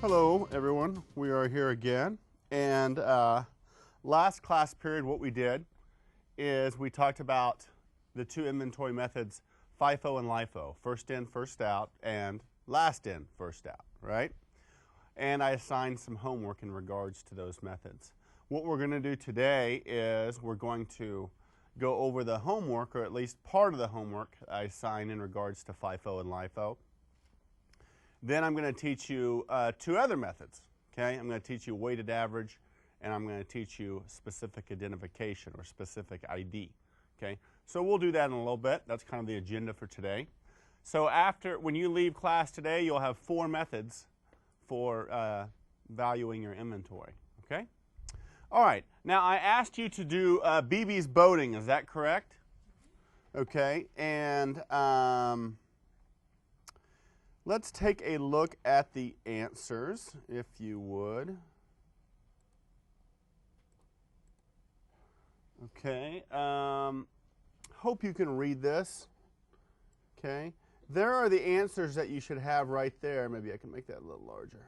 Hello everyone, we are here again, and last class period what we did is we talked about the two inventory methods, FIFO and LIFO, first in, first out, and last in, first out, right? And I assigned some homework in regards to those methods. What we're going to do today is we're going to go over the homework, or at least part of the homework I assigned in regards to FIFO and LIFO. Then I'm going to teach you two other methods, okay? I'm going to teach you weighted average, and I'm going to teach you specific identification or specific ID, okay? So we'll do that in a little bit. That's kind of the agenda for today. So when you leave class today, you'll have four methods for valuing your inventory, okay? All right, now I asked you to do BB's boating, is that correct? Okay, and let's take a look at the answers, if you would. Okay, hope you can read this. Okay, there are the answers that you should have right there. Maybe I can make that a little larger.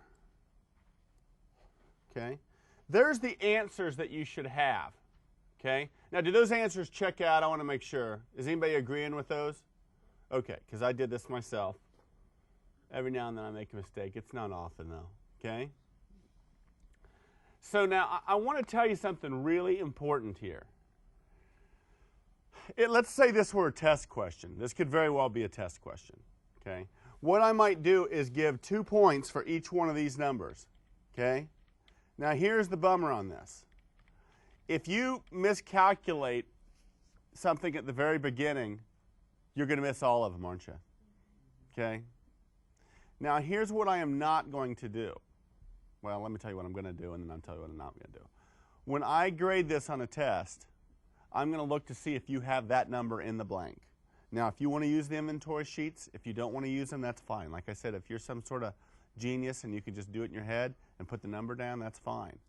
Okay, there's the answers that you should have. Okay, now do those answers check out? I want to make sure. Is anybody agreeing with those? Okay, because I did this myself. Every now and then I make a mistake. It's not often though, okay? So now I want to tell you something really important here. Let's say this were a test question. This could very well be a test question, okay? What I might do is give 2 points for each one of these numbers, okay? Now here's the bummer on this. If you miscalculate something at the very beginning, you're going to miss all of them, aren't you? Okay? Now, here's what I am not going to do. Well, let me tell you what I'm going to do, and then I'll tell you what I'm not going to do. When I grade this on a test, I'm going to look to see if you have that number in the blank. Now, if you want to use the inventory sheets, if you don't want to use them, that's fine. Like I said, if you're some sort of genius and you can just do it in your head and put the number down, that's fine.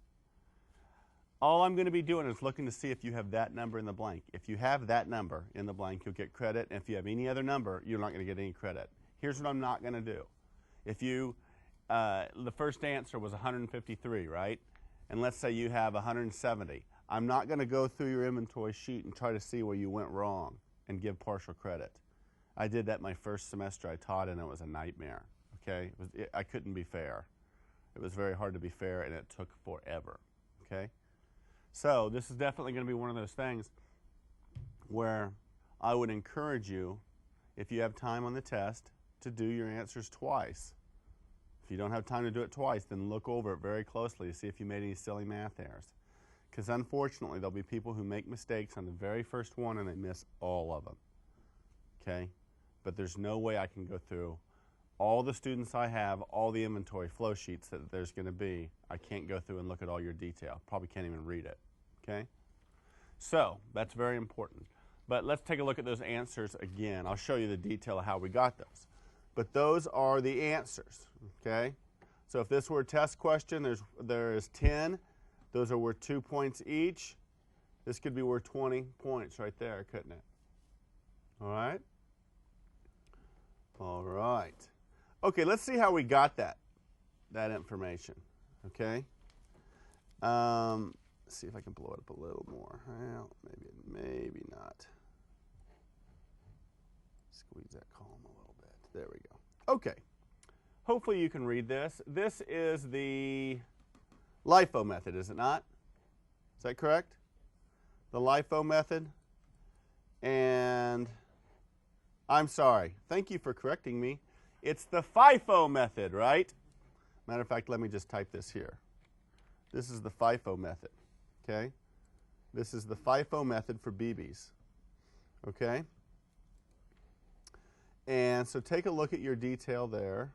All I'm going to be doing is looking to see if you have that number in the blank. If you have that number in the blank, you'll get credit. And if you have any other number, you're not going to get any credit. Here's what I'm not going to do. If you, the first answer was 153, right? And let's say you have 170. I'm not going to go through your inventory sheet and try to see where you went wrong and give partial credit. I did that my first semester I taught, and it was a nightmare, okay? I couldn't be fair. It was very hard to be fair, and it took forever, okay? So this is definitely going to be one of those things where I would encourage you, if you have time on the test, to do your answers twice. If you don't have time to do it twice, then look over it very closely to see if you made any silly math errors. Because unfortunately, there'll be people who make mistakes on the very first one and they miss all of them. Okay? But there's no way I can go through all the students I have, all the inventory flow sheets that there's going to be. I can't go through and look at all your detail. Probably can't even read it. Okay? So, that's very important. But let's take a look at those answers again. I'll show you the detail of how we got those. But those are the answers, okay? So if this were a test question, there is 10. Those are worth 2 points each. This could be worth 20 points right there, couldn't it? All right? All right. Okay, let's see how we got that information, okay? Let's see if I can blow it up a little more. Well, maybe not. Squeeze that column a little bit. There we go. Okay. Hopefully you can read this. This is the LIFO method, is it not? Is that correct? The LIFO method. And I'm sorry. Thank you for correcting me. It's the FIFO method, right? Matter of fact, let me just type this here. This is the FIFO method. Okay? This is the FIFO method for BBs. Okay? And so take a look at your detail there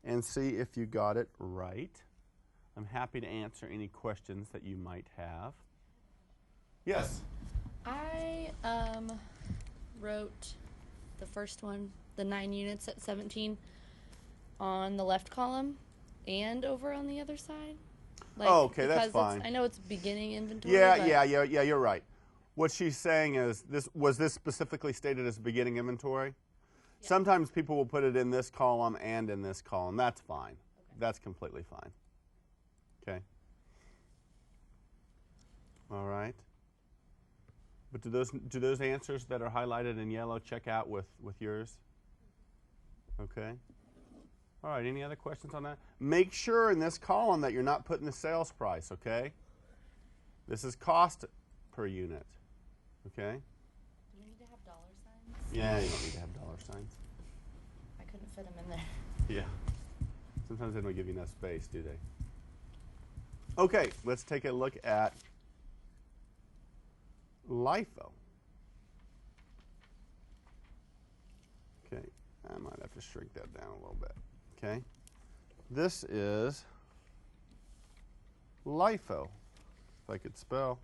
and see if you got it right. I'm happy to answer any questions that you might have. Yes? I wrote the first one, the 9 units at 17, on the left column and over on the other side. Like, oh, okay, that's fine. I know it's beginning inventory. Yeah, you're right. What she's saying is, was this specifically stated as beginning inventory? Sometimes people will put it in this column and in this column. That's fine. Okay. That's completely fine. Okay. All right. But do those answers that are highlighted in yellow check out with yours? Okay. All right, any other questions on that? Make sure in this column that you're not putting the sales price, okay? This is cost per unit, okay? Do we need to have dollar signs? Yeah, you don't need to have dollar signs. I couldn't fit them in there. Yeah. Sometimes they don't give you enough space, do they? Okay, let's take a look at LIFO. Okay, I might have to shrink that down a little bit. Okay, this is LIFO, if I could spell.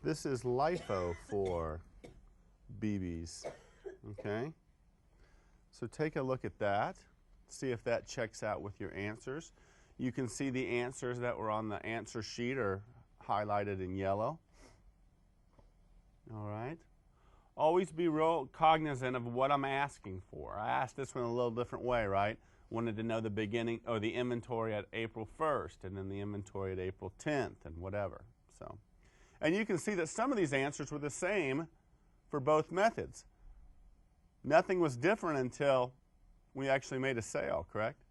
This is LIFO for BBs. Okay, so take a look at that. See if that checks out with your answers. You can see the answers that were on the answer sheet are highlighted in yellow. All right. Always be real cognizant of what I'm asking for. I asked this one a little different way, right? Wanted to know the beginning or the inventory at April 1st and then the inventory at April 10th and whatever. So, and you can see that some of these answers were the same for both methods. Nothing was different until we actually made a sale, correct?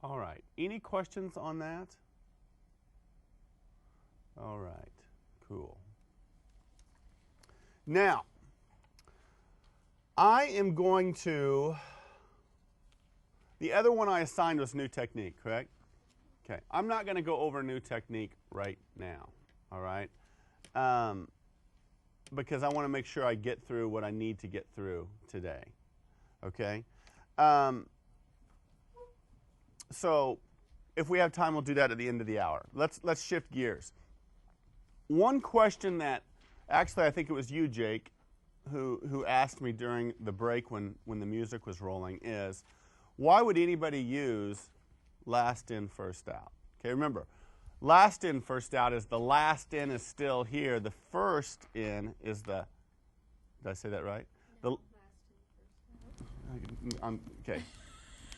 All right. Any questions on that? All right. Cool. Now, I am going to, the other one I assigned was new technique, correct? Okay, I'm not going to go over new technique right now, all right? Because I want to make sure I get through what I need to get through today, okay? So if we have time, we'll do that at the end of the hour. Let's shift gears. One question that actually, I think it was you, Jake, who asked me during the break when the music was rolling is, why would anybody use last in, first out? Okay, remember, last in, first out is the last in is still here. The first in is the, did I say that right? The last in, first out. Okay,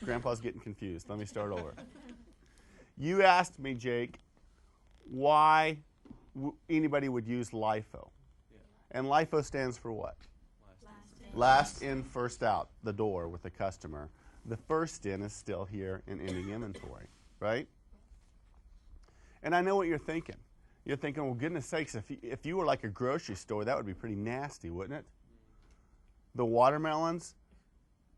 Grandpa's getting confused. Let me start over. You asked me, Jake, why anybody would use LIFO. And LIFO stands for what? Last in, first out, the door with the customer. The first in is still here in ending inventory, right? And I know what you're thinking. You're thinking, well, goodness sakes, if you were like a grocery store, that would be pretty nasty, wouldn't it? The watermelons,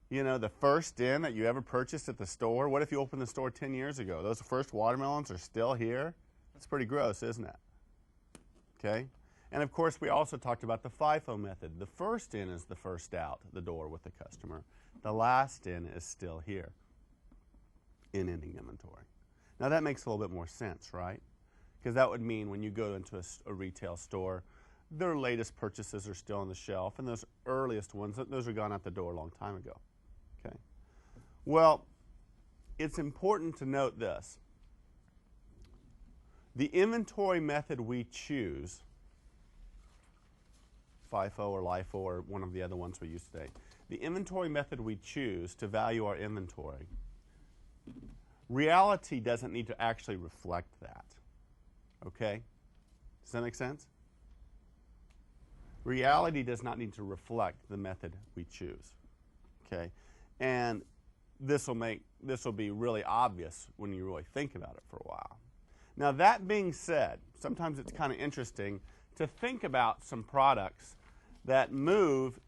you know, the first in that you ever purchased at the store. What if you opened the store 10 years ago? Those first watermelons are still here? That's pretty gross, isn't it? Okay? And of course, we also talked about the Fifo method. The first in is the first out the door with the customer. The last in is still here in ending inventory. Now that makes a little bit more sense, right? Because that would mean when you go into a retail store, their latest purchases are still on the shelf, and those earliest ones, those are gone out the door a long time ago. Okay. Well, it's important to note this. The inventory method we choose, FIFO or LIFO or one of the other ones we use today, the inventory method we choose to value our inventory, reality doesn't need to actually reflect that. Okay? Does that make sense? Reality does not need to reflect the method we choose. Okay? And this will be really obvious when you really think about it for a while. Now that being said, sometimes it's kind of interesting to think about some products that move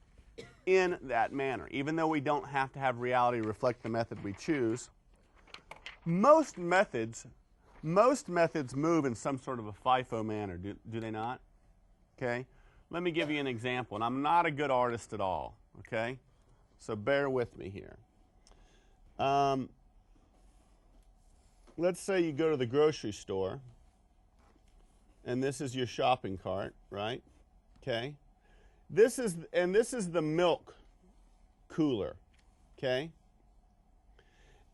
in that manner. Even though we don't have to have reality reflect the method we choose, most methods move in some sort of a FIFO manner, do they not? Okay? Let me give you an example, and I'm not a good artist at all, okay? So bear with me here. Let's say you go to the grocery store, and this is your shopping cart, right? Okay? This is the milk cooler, okay?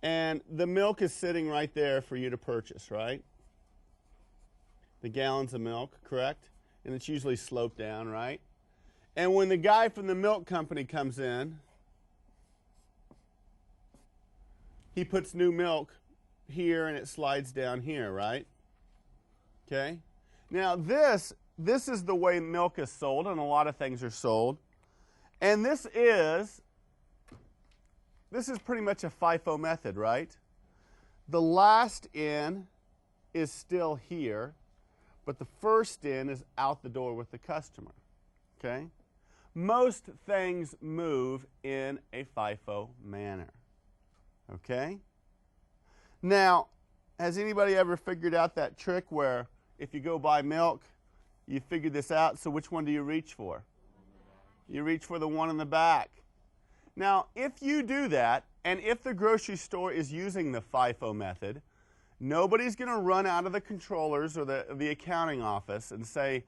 And the milk is sitting right there for you to purchase, right? The gallons of milk, correct? And it's usually sloped down, right? And when the guy from the milk company comes in, he puts new milk here and it slides down here, right? Okay? Now this is the way milk is sold, and a lot of things are sold. And this is pretty much a FIFO method, right? The last in is still here, but the first in is out the door with the customer, okay? Most things move in a FIFO manner, okay? Now, has anybody ever figured out that trick where if you go buy milk, you figure this out, so which one do you reach for? You reach for the one in the back. Now, if you do that, and if the grocery store is using the FIFO method, nobody's going to run out of the controllers or the accounting office and say,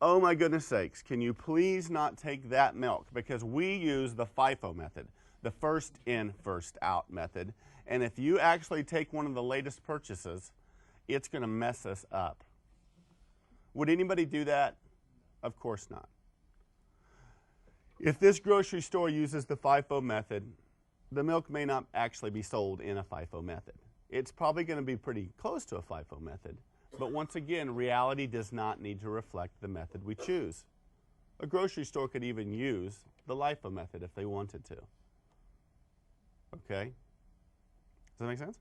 oh my goodness sakes, can you please not take that milk? Because we use the FIFO method, the first in, first out method. And if you actually take one of the latest purchases, it's going to mess us up. Would anybody do that? Of course not. If this grocery store uses the FIFO method, the milk may not actually be sold in a FIFO method. It's probably going to be pretty close to a FIFO method. But once again, reality does not need to reflect the method we choose. A grocery store could even use the LIFO method if they wanted to. Okay? Does that make sense?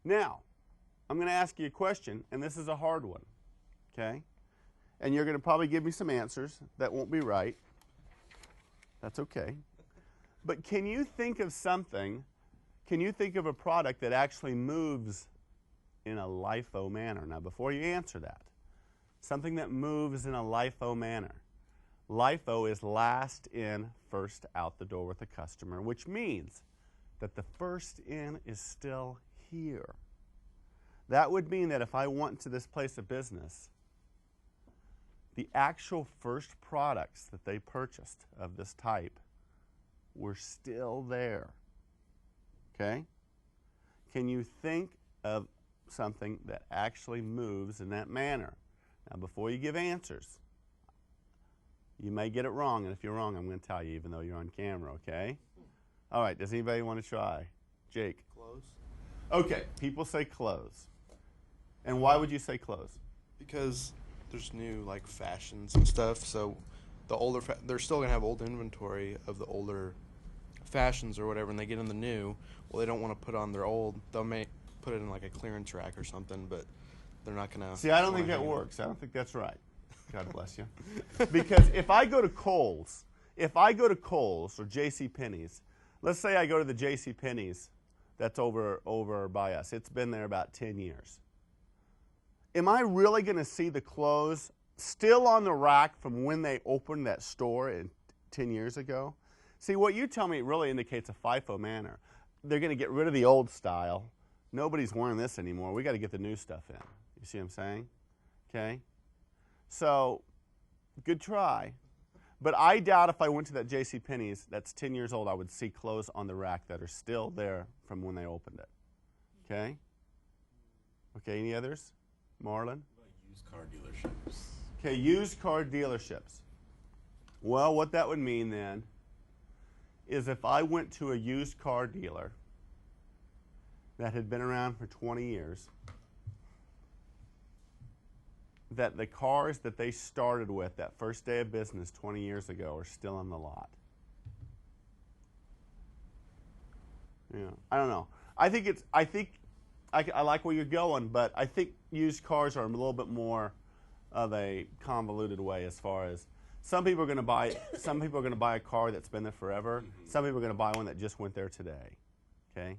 Now, I'm going to ask you a question, and this is a hard one. Okay? And you're going to probably give me some answers that won't be right. That's okay. But can you think of something, can you think of a product that actually moves in a LIFO manner? Now, before you answer that, something that moves in a LIFO manner. LIFO is last in, first out the door with the customer, which means that the first in is still here. That would mean that if I went to this place of business, the actual first products that they purchased of this type were still there. Okay? Can you think of something that actually moves in that manner? Now, before you give answers, you may get it wrong, and if you're wrong, I'm going to tell you, even though you're on camera, okay? All right, does anybody want to try? Jake? Clothes. Okay, people say clothes. And why would you say clothes? Because there's new like fashions and stuff, so the older they're still gonna have old inventory of the older fashions or whatever, and they get in the new. Well, they don't want to put on their old. They may put it in like a clearance rack or something, but they're not gonna. See, I don't think that works. I don't think that's right. God bless you. Because if I go to Kohl's, or J.C. Penney's, let's say I go to the J.C. Penney's that's over by us. It's been there about 10 years. Am I really going to see the clothes still on the rack from when they opened that store 10 years ago? See, what you tell me really indicates a FIFO manner. They're going to get rid of the old style. Nobody's wearing this anymore. We got to get the new stuff in. You see what I'm saying? Okay? So, good try. But I doubt if I went to that J.C. Penney's that's 10 years old, I would see clothes on the rack that are still there from when they opened it. Okay? Okay, any others? Marlon? What about used car dealerships? Okay, used car dealerships. Well, what that would mean then is if I went to a used car dealer that had been around for 20 years, that the cars that they started with that first day of business 20 years ago are still on the lot. Yeah, I don't know. I like where you're going, but I think used cars are a little bit more of a convoluted way as far as some people are going to buy a car that's been there forever. Some people are going to buy one that just went there today. Okay?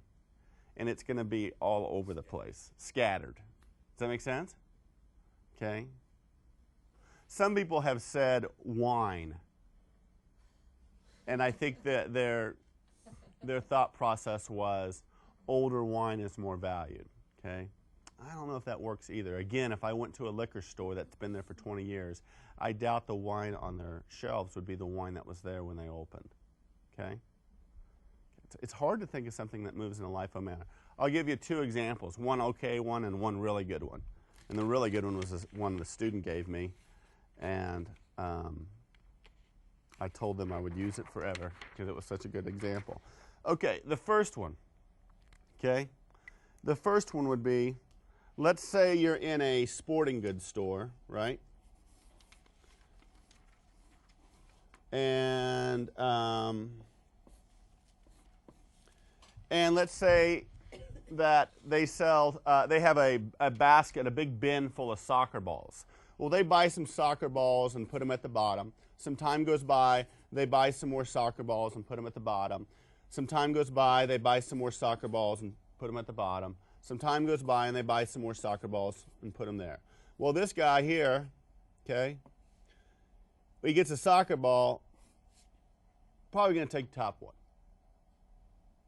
And it's going to be all over the place, scattered. Does that make sense? Okay? Some people have said wine. And I think that their thought process was older wine is more valued. Okay? I don't know if that works either. Again, if I went to a liquor store that's been there for 20 years, I doubt the wine on their shelves would be the wine that was there when they opened. Okay? It's hard to think of something that moves in a LIFO manner. I'll give you two examples, one okay one and one really good one. And the really good one was one the student gave me. And I told them I would use it forever because it was such a good example. Okay, the first one. Okay? The first one would be, let's say you're in a sporting goods store, right? And let's say that they sell, they have a basket, a big bin full of soccer balls. Well, they buy some soccer balls and put them at the bottom. Some time goes by, they buy some more soccer balls and put them at the bottom. Some time goes by, they buy some more soccer balls and put them at the bottom. Some time goes by and they buy some more soccer balls and put them there. Well, this guy here, okay, he gets a soccer ball, probably going to take the top one.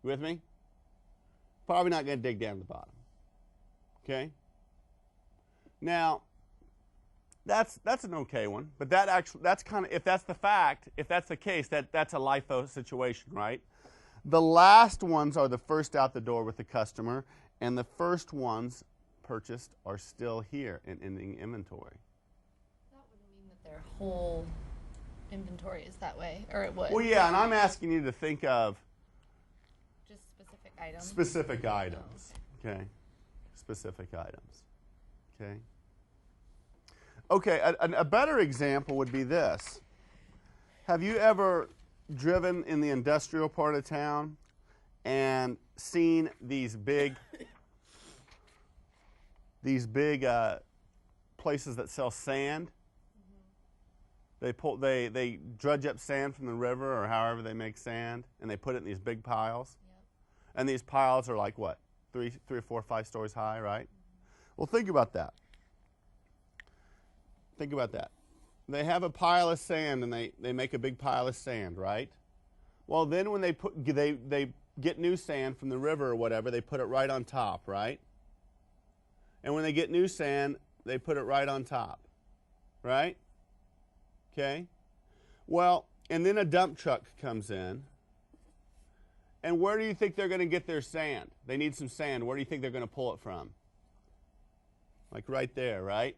You with me? Probably not going to dig down to the bottom. Okay? Now, that's an okay one, but that's kind of, if that's the fact, if that's the case, that's a LIFO situation, right? The last ones are the first out the door with the customer, and the first ones purchased are still here in ending inventory. That wouldn't mean that their whole inventory is that way, or it would. Well, yeah, and I'm asking you to think of just specific items. specific items. Okay, specific items. Okay. Okay, a better example would be this. Have you ever driven in the industrial part of town and seen these big places that sell sand? They dredge up sand from the river or however they make sand, and they put it in these big piles. Yep. And these piles are like what? 3 or 4 or 5 stories high, right? Well, think about that. Think about that. They have a pile of sand, and they make a big pile of sand, right? Well, then when they get new sand from the river or whatever, they put it right on top, right? And when they get new sand, they put it right on top, right? Okay? Well, and then a dump truck comes in, and where do you think they're going to get their sand? They need some sand. Where do you think they're going to pull it from? Like right there, right?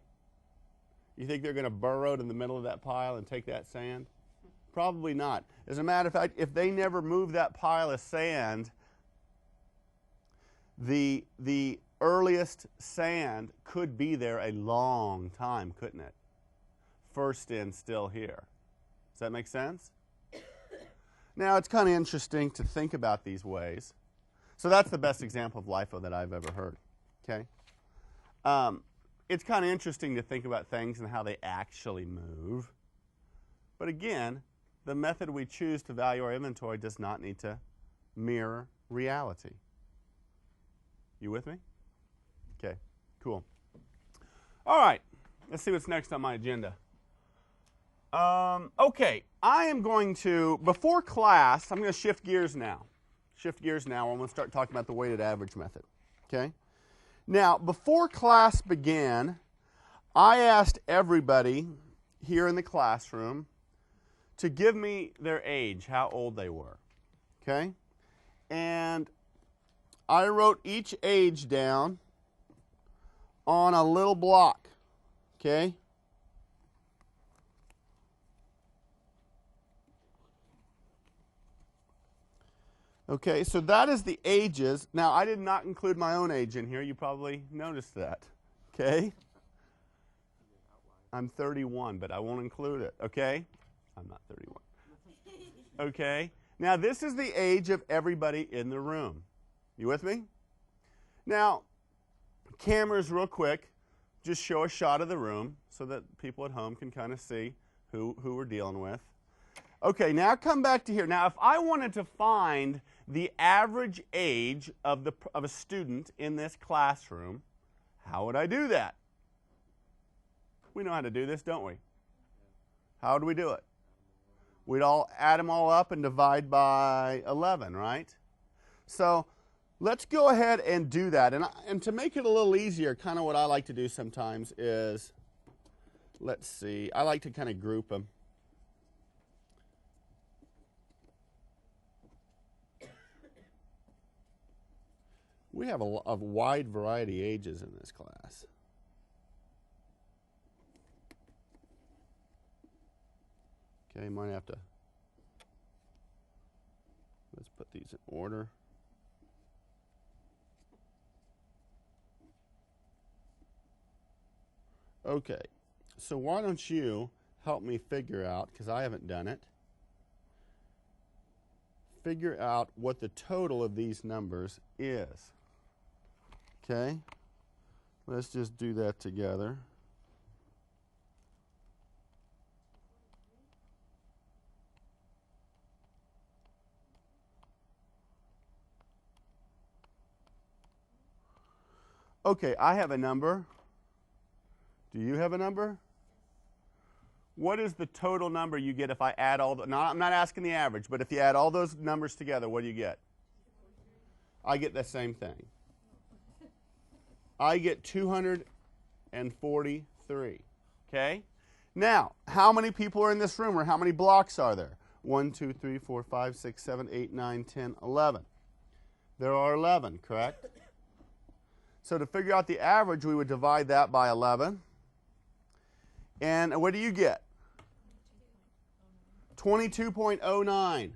You think they're going to burrow in the middle of that pile and take that sand? Probably not. As a matter of fact, if they never move that pile of sand, the earliest sand could be there a long time, couldn't it? First in, still here. Does that make sense? Now, it's kind of interesting to think about these ways. So that's the best example of LIFO that I've ever heard. Okay? It's kind of interesting to think about things and how they actually move. But again, the method we choose to value our inventory does not need to mirror reality. You with me? Okay, cool. All right, let's see what's next on my agenda. Okay, I am going to, before class, I'm going to shift gears now. I'm going to start talking about the weighted average method. Okay? Now, before class began, I asked everybody here in the classroom to give me their age, how old they were. Okay? And I wrote each age down on a little block. Okay? Okay, so that is the ages. Now, I did not include my own age in here. You probably noticed that. Okay? I'm 31, but I won't include it. Okay? I'm not 31. Okay? Now, this is the age of everybody in the room. You with me? Now, cameras real quick. Just show a shot of the room so that people at home can kind of see who we're dealing with. Okay, now come back to here. Now, if I wanted to find the average age of a student in this classroom, how would I do that? We know how to do this, don't we? How do we do it? We'd all add them all up and divide by 11, right? So let's go ahead and do that. And to make it a little easier, kind of what I like to do sometimes is, let's see, I like to kind of group them. We have a wide variety of ages in this class. Okay, might have to Let's put these in order. Okay, so why don't you help me figure out, because I haven't done it, figure out what the total of these numbers is. Okay, let's just do that together. Okay, I have a number. Do you have a number? What is the total number you get if I add all the, I'm not asking the average, but if you add all those numbers together, what do you get? I get the same thing. I get 243. Okay? Now, how many people are in this room, or how many blocks are there? 1, 2, 3, 4, 5, 6, 7, 8, 9, 10, 11. There are 11, correct? So to figure out the average, we would divide that by 11. And what do you get? 22.09.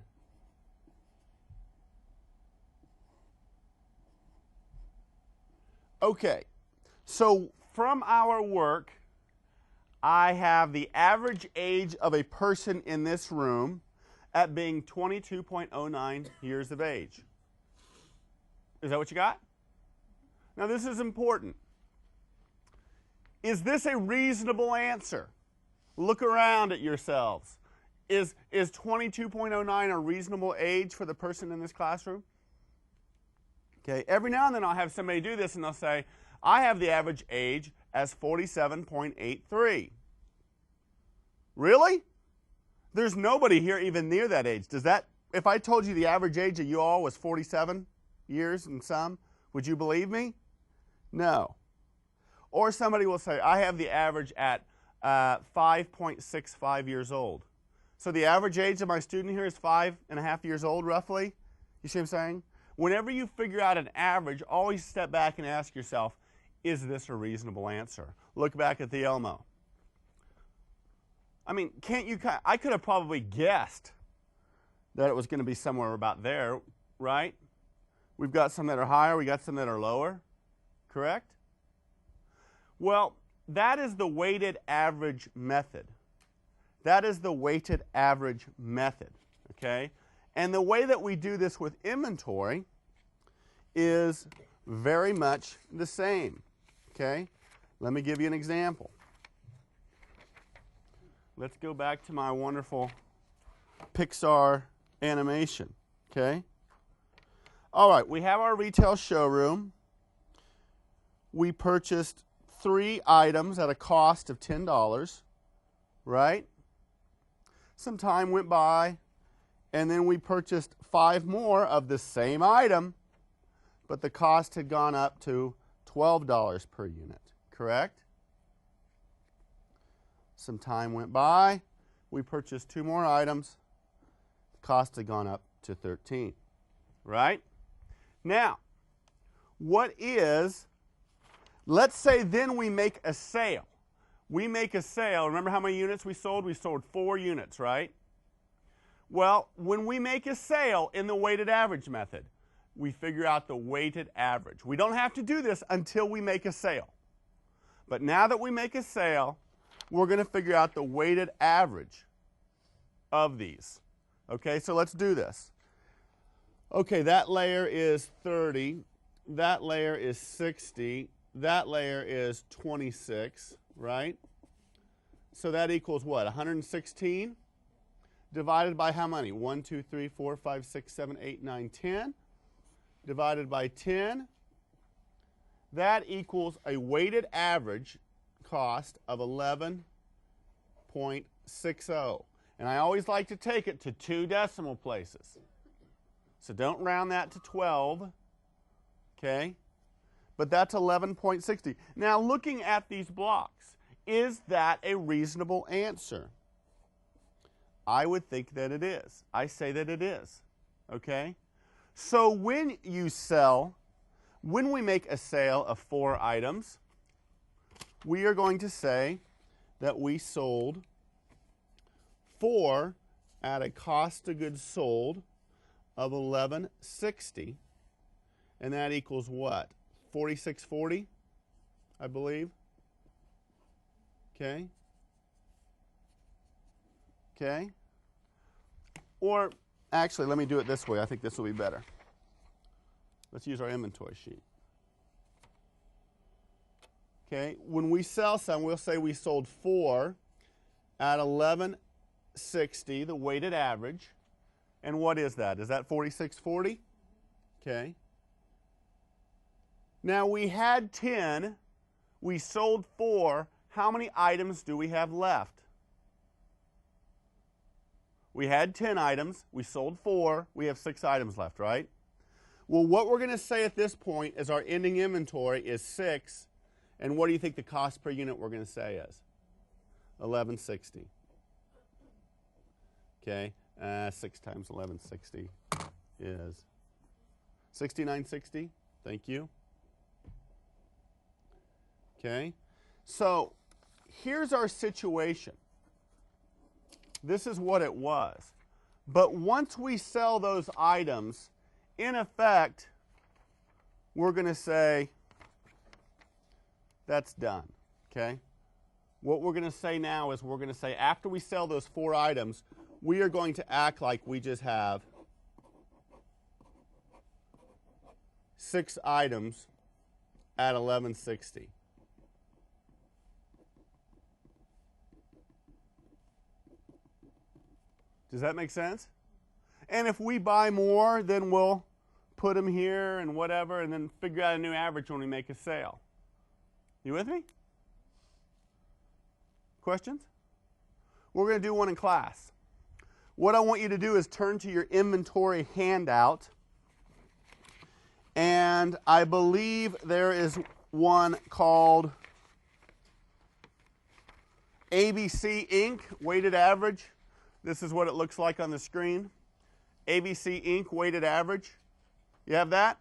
Okay, so from our work, I have the average age of a person in this room at being 22.09 years of age. Is that what you got? Now this is important. Is this a reasonable answer? Look around at yourselves. Is 22.09 a reasonable age for the person in this classroom? Okay, every now and then I'll have somebody do this and they'll say, I have the average age as 47.83. Really? There's nobody here even near that age. Does that, if I told you the average age of you all was 47 years and some, would you believe me? No. Or somebody will say, I have the average at 5.65 years old. So the average age of my student here is 5.5 years old, roughly. You see what I'm saying? Whenever you figure out an average, always step back and ask yourself, is this a reasonable answer? Look back at the Elmo. I mean, I could have probably guessed that it was going to be somewhere about there, right? We've got some that are higher, we got some that are lower, correct? Well, that is the weighted average method. That is the weighted average method, okay? And the way that we do this with inventory is very much the same, okay? Let me give you an example. Let's go back to my wonderful Pixar animation, okay? All right, we have our retail showroom. We purchased 3 items at a cost of $10, right? Some time went by, and then we purchased 5 more of the same item, but the cost had gone up to $12 per unit, correct? Some time went by, we purchased 2 more items, the cost had gone up to $13, right? Now, let's say then we make a sale. We make a sale. Remember how many units we sold? We sold 4 units, right? Well, when we make a sale in the weighted average method, we figure out the weighted average. We don't have to do this until we make a sale. But now that we make a sale, we're going to figure out the weighted average of these. Okay, so let's do this. Okay, that layer is 30. That layer is 60. That layer is 26, right? So that equals what? 116 divided by how many? 1, 2, 3, 4, 5, 6, 7, 8, 9, 10. Divided by 10. That equals a weighted average cost of 11.60. And I always like to take it to 2 decimal places. So don't round that to 12. Okay? But that's 11.60. Now, looking at these blocks, is that a reasonable answer? I would think that it is. I say that it is. Okay? So when we make a sale of 4 items, we are going to say that we sold 4 at a cost of goods sold of 1160. And that equals what? 4640, I believe. Okay. Okay. Or actually, let me do it this way. I think this will be better. Let's use our inventory sheet. Okay. When we sell some, we'll say we sold 4 at 1160, the weighted average. And what is that? Is that 4640? Okay. Now we had 10, we sold 4. How many items do we have left? We had 10 items, we sold 4, we have 6 items left, right? Well, what we're going to say at this point is our ending inventory is 6, and what do you think the cost per unit we're going to say is? 1160. Okay, 6 times 1160 is 6960. Thank you. Okay, so here's our situation. This is what it was. But once we sell those items, in effect, we're going to say that's done. Okay? What we're going to say now is we're going to say after we sell those 4 items, we are going to act like we just have 6 items at 1160. Does that make sense? And if we buy more, then we'll put them here and whatever, and then figure out a new average when we make a sale. You with me? Questions? We're going to do one in class. What I want you to do is turn to your inventory handout, and I believe there is one called ABC Inc. Weighted Average. This is what it looks like on the screen. ABC Inc. Weighted Average. You have that?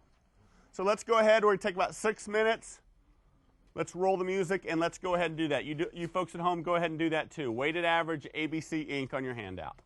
So let's go ahead. We're going to take about 6 minutes. Let's roll the music and let's go ahead and do that. You folks at home, go ahead and do that too. Weighted Average ABC Inc. on your handout.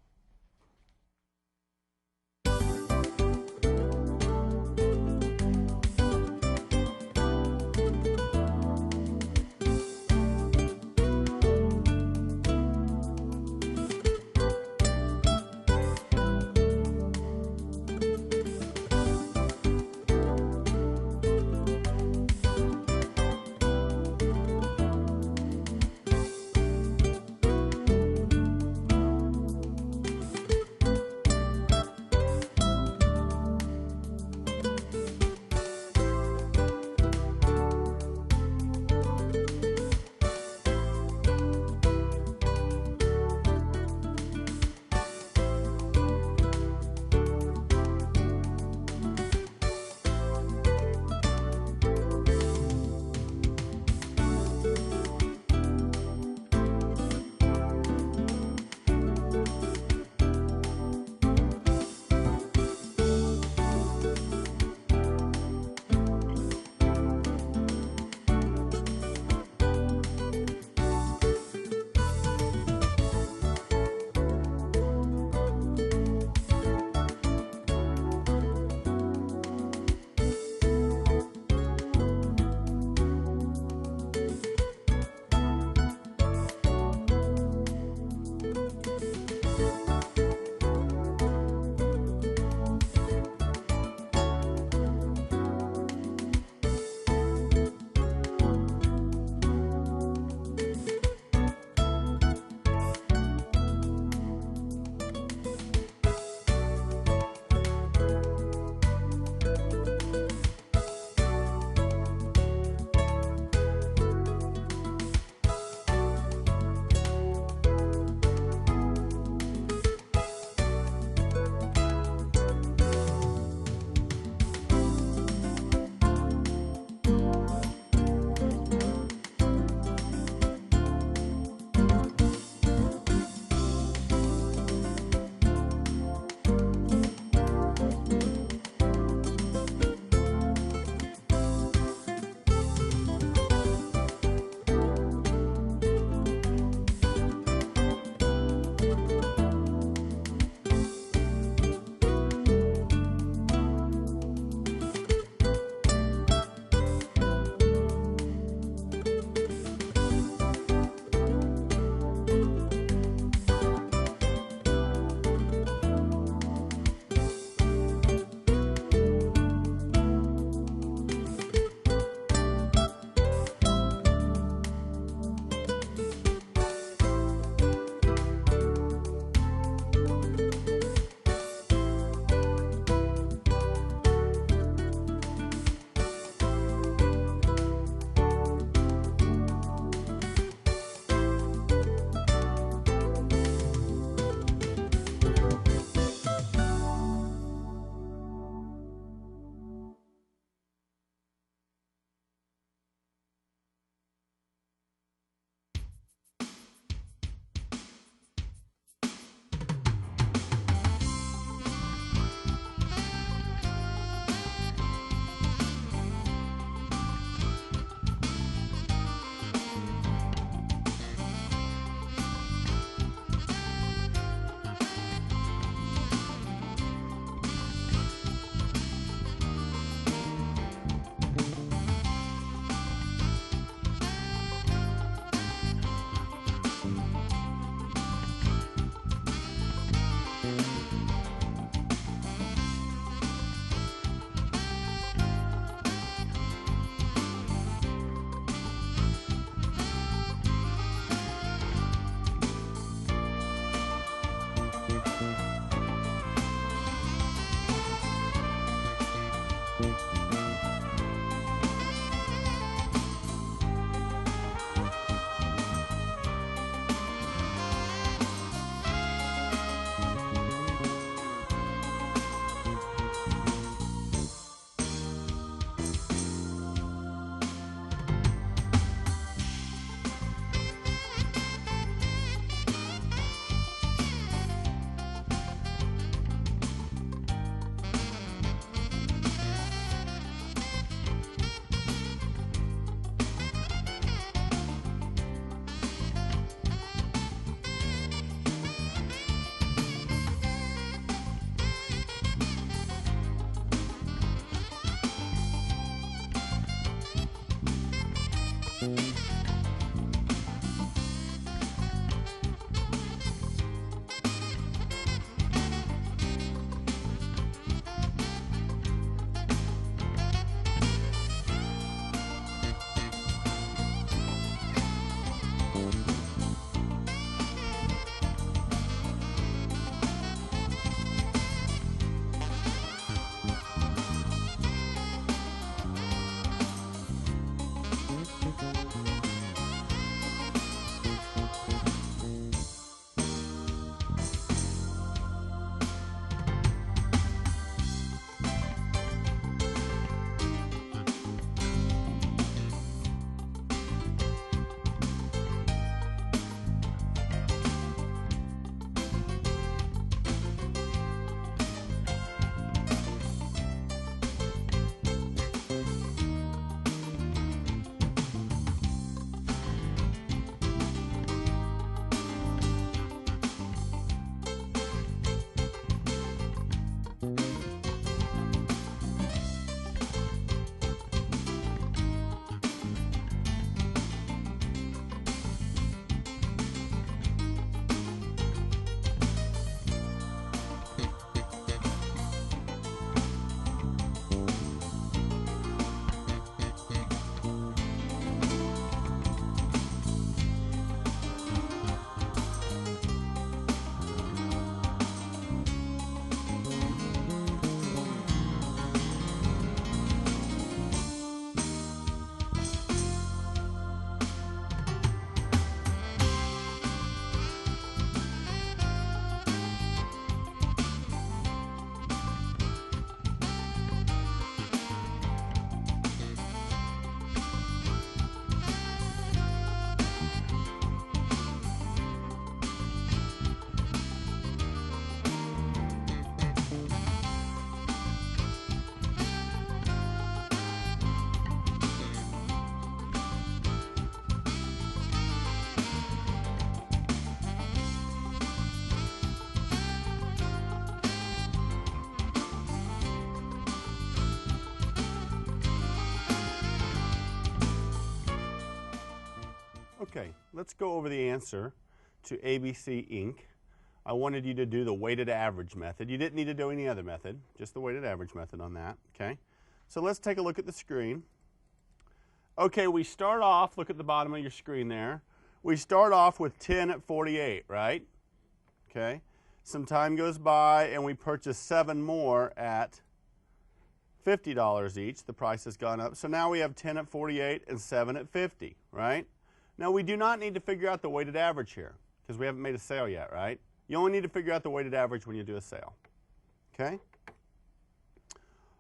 Okay, let's go over the answer to ABC Inc. I wanted you to do the weighted average method. You didn't need to do any other method, just the weighted average method on that, okay? So let's take a look at the screen. Okay, we start off, look at the bottom of your screen there. We start off with 10 at 48, right? Okay. Some time goes by and we purchase 7 more at $50 each. The price has gone up. So now we have 10 at 48 and 7 at 50, right? Now we do not need to figure out the weighted average here because we haven't made a sale yet, right? You only need to figure out the weighted average when you do a sale. Okay?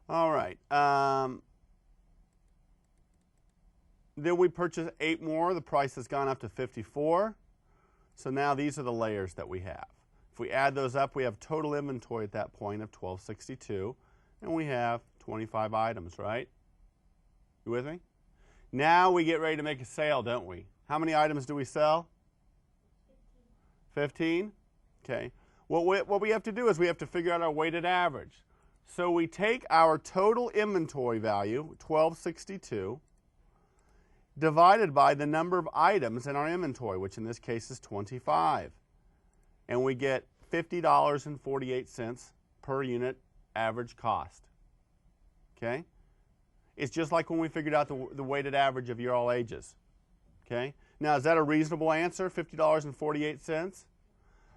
All right. Then we purchase 8 more. The price has gone up to 54. So now these are the layers that we have. If we add those up, we have total inventory at that point of 1262, and we have 25 items, right? You with me? Now we get ready to make a sale, don't we? How many items do we sell? 15? Okay. What we have to do is we have to figure out our weighted average. So we take our total inventory value, 1262, divided by the number of items in our inventory, which in this case is 25. And we get $50.48 per unit average cost. Okay? It's just like when we figured out the weighted average of your all ages. Okay? Now, is that a reasonable answer, $50.48?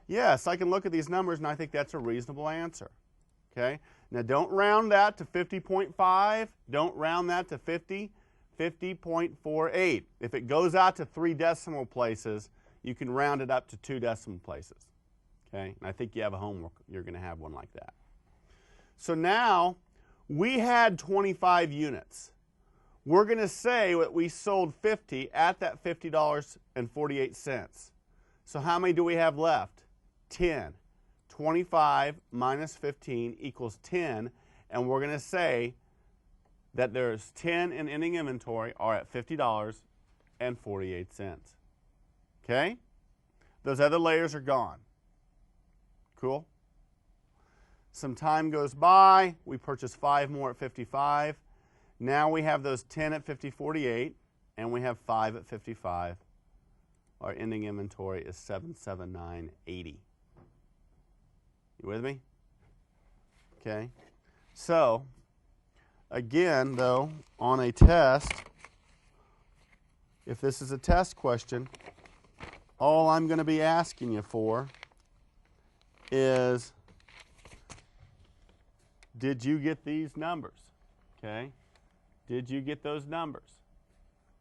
Yes, I can look at these numbers and I think that's a reasonable answer. Okay? Now, don't round that to 50.5. Don't round that to 50. 50.48. If it goes out to 3 decimal places, you can round it up to 2 decimal places. Okay? And I think you have a homework. You're going to have one like that. So now, we had 25 units. We're going to say that we sold 50 at that $50.48. So how many do we have left? 10. 25 minus 15 equals 10. And we're going to say that there's 10 in ending inventory are at $50.48. Okay? Those other layers are gone. Cool? Some time goes by. We purchase 5 more at 55. Now we have those 10 at 50.48, and we have 5 at 55. Our ending inventory is 779.80. You with me? Okay. So, again, though, on a test, if this is a test question, all I'm going to be asking you for is, did you get these numbers? Okay? Did you get those numbers?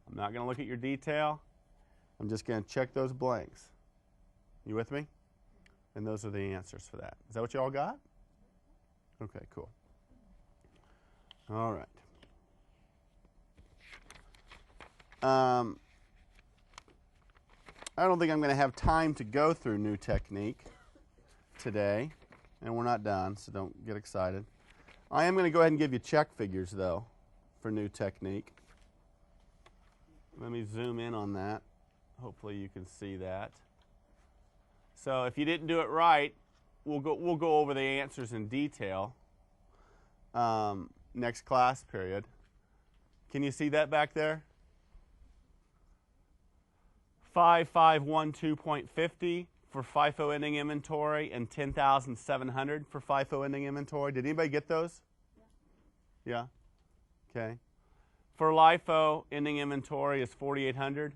I'm not going to look at your detail. I'm just going to check those blanks. You with me? And those are the answers for that. Is that what you all got? Okay, cool. All right. I don't think I'm going to have time to go through new technique today, and we're not done, so don't get excited. I am going to go ahead and give you check figures, though, for new technique. Let me zoom in on that. Hopefully you can see that. So if you didn't do it right, we'll go over the answers in detail next class period. Can you see that back there? 5512.50 for FIFO ending inventory and 10,700 for FIFO ending inventory. Did anybody get those? Yeah? Okay. For LIFO, ending inventory is 4,800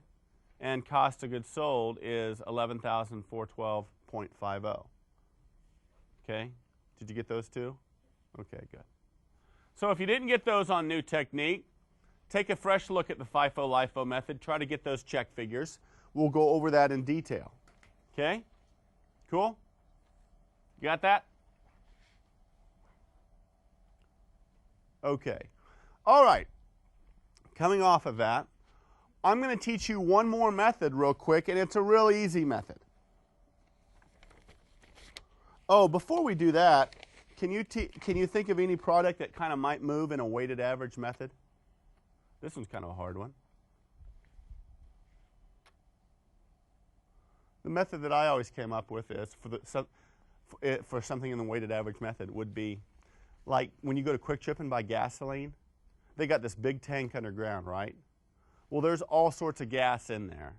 and cost of goods sold is 11,412.50. Okay? Did you get those too? Okay, good. So if you didn't get those on new technique, take a fresh look at the FIFO LIFO method. Try to get those check figures. We'll go over that in detail. Okay? Cool? You got that? Okay. All right. Coming off of that, I'm going to teach you one more method real quick, and it's a real easy method. Oh, before we do that, can you think of any product that kind of might move in a weighted average method? This one's kind of a hard one. The method that I always came up with is for something in the weighted average method would be like when you go to Quick Trip and buy gasoline, they got this big tank underground, right? Well, there's all sorts of gas in there.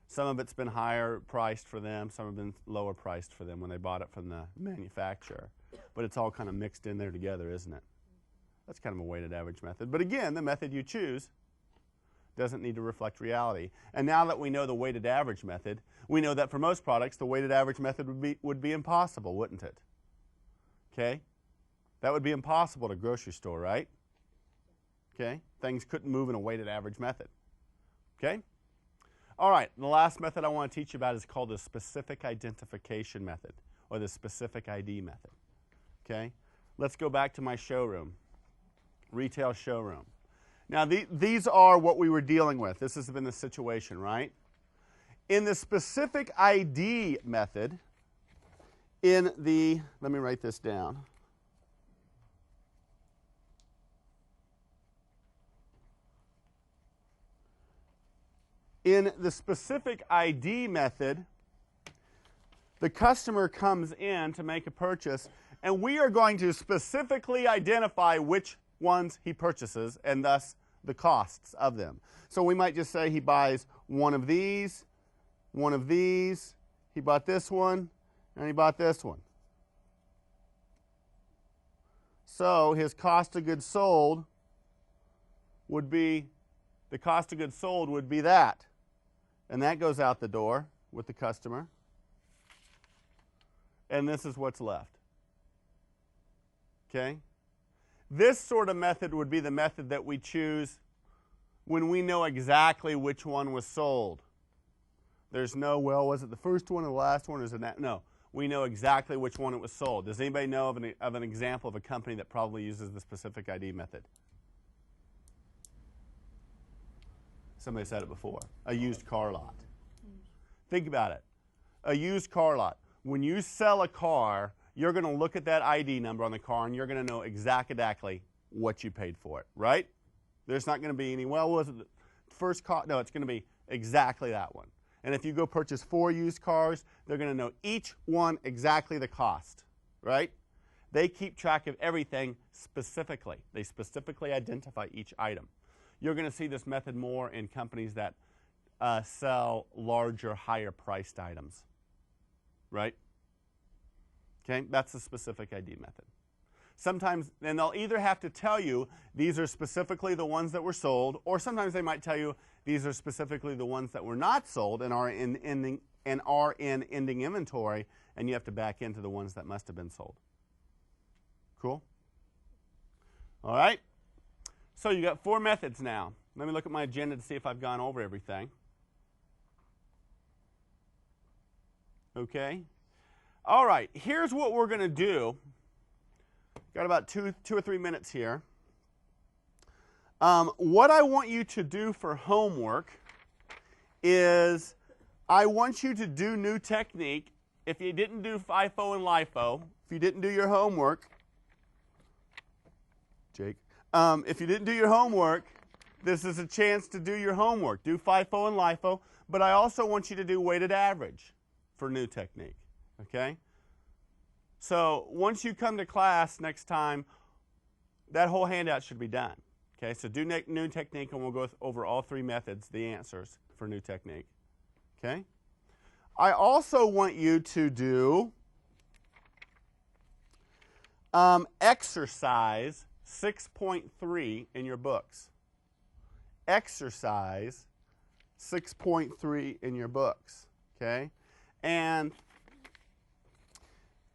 Some of it's been higher priced for them, some have been lower priced for them when they bought it from the manufacturer. But it's all kind of mixed in there together, isn't it? That's kind of a weighted average method. But again, the method you choose doesn't need to reflect reality. And now that we know the weighted average method, we know that for most products, the weighted average method would be impossible, wouldn't it? Okay? That would be impossible at a grocery store, right? Okay? Things couldn't move in a weighted average method. Okay? All right, the last method I want to teach you about is called the specific identification method, or the specific ID method. Okay? Let's go back to my showroom, retail showroom. Now, these are what we were dealing with. This has been the situation, right? In the specific ID method, let me write this down. In the specific ID method, the customer comes in to make a purchase, and we are going to specifically identify which ones he purchases, and thus the costs of them. So we might just say he buys one of these, he bought this one, and he bought this one. So his cost of goods sold would be, that. And that goes out the door with the customer. And this is what's left. Okay? This sort of method would be the method that we choose when we know exactly which one was sold. There's no, well, was it the first one or the last one? Or is it that? No. We know exactly which one it was sold. Does anybody know of an example of a company that probably uses the specific ID method? Somebody said it before. A used car lot. Think about it. A used car lot. When you sell a car, you're going to look at that ID number on the car, and you're going to know exactly what you paid for it, right? There's not going to be any, well, was it the first car? No, it's going to be exactly that one. And if you go purchase 4 used cars, they're going to know each one exactly the cost, right? They keep track of everything specifically. They specifically identify each item. You're going to see this method more in companies that sell larger, higher-priced items, right? Okay, that's the specific ID method. Sometimes, and they'll either have to tell you these are specifically the ones that were sold, or sometimes they might tell you these are specifically the ones that were not sold and are in ending inventory, and you have to back into the ones that must have been sold. Cool? All right. So you got 4 methods now. Let me look at my agenda to see if I've gone over everything. Okay. All right. Here's what we're going to do. Got about two or 3 minutes here. What I want you to do for homework is I want you to do new technique. If you didn't do FIFO and LIFO, if you didn't do your homework, Jake, if you didn't do your homework, this is a chance to do your homework. Do FIFO and LIFO, but I also want you to do weighted average for new technique, okay? So once you come to class next time, that whole handout should be done, okay? So do new technique, and we'll go over all 3 methods, the answers for new technique, okay? I also want you to do exercise 6.3 in your books. Exercise 6.3 in your books, okay? And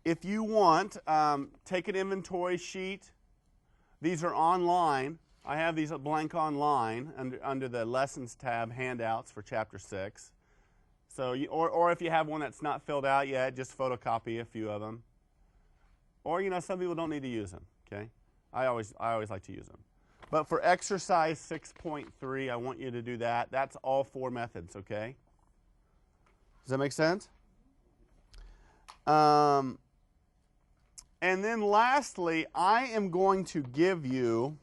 if you want, take an inventory sheet. These are online. I have these blank online under the Lessons tab, handouts for Chapter 6. So, or if you have one that's not filled out yet, just photocopy a few of them. Or, some people don't need to use them, okay? I always like to use them. But for exercise 6.3, I want you to do that. That's all 4 methods, okay? Does that make sense? And then lastly, I am going to give you,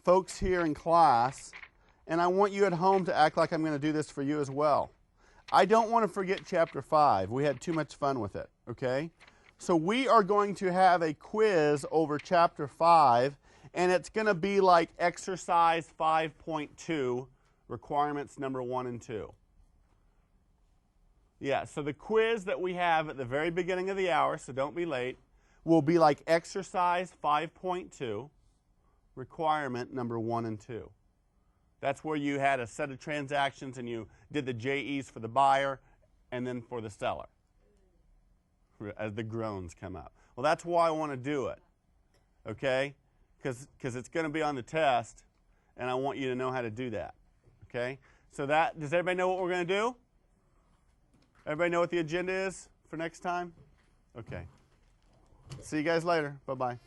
folks here in class, and I want you at home to act like I'm going to do this for you as well. I don't want to forget Chapter 5. We had too much fun with it, okay? So we are going to have a quiz over Chapter 5, and it's going to be like exercise 5.2 requirements number 1 and 2. Yeah, so the quiz that we have at the very beginning of the hour, so don't be late, will be like exercise 5.2, requirement number 1 and 2. That's where you had a set of transactions and you did the JEs for the buyer and then for the seller, as the groans come up. Well, that's why I want to do it, okay? Because it's going to be on the test, and I want you to know how to do that, okay? So does everybody know what we're going to do? Everybody know what the agenda is for next time? Okay. See you guys later. Bye-bye.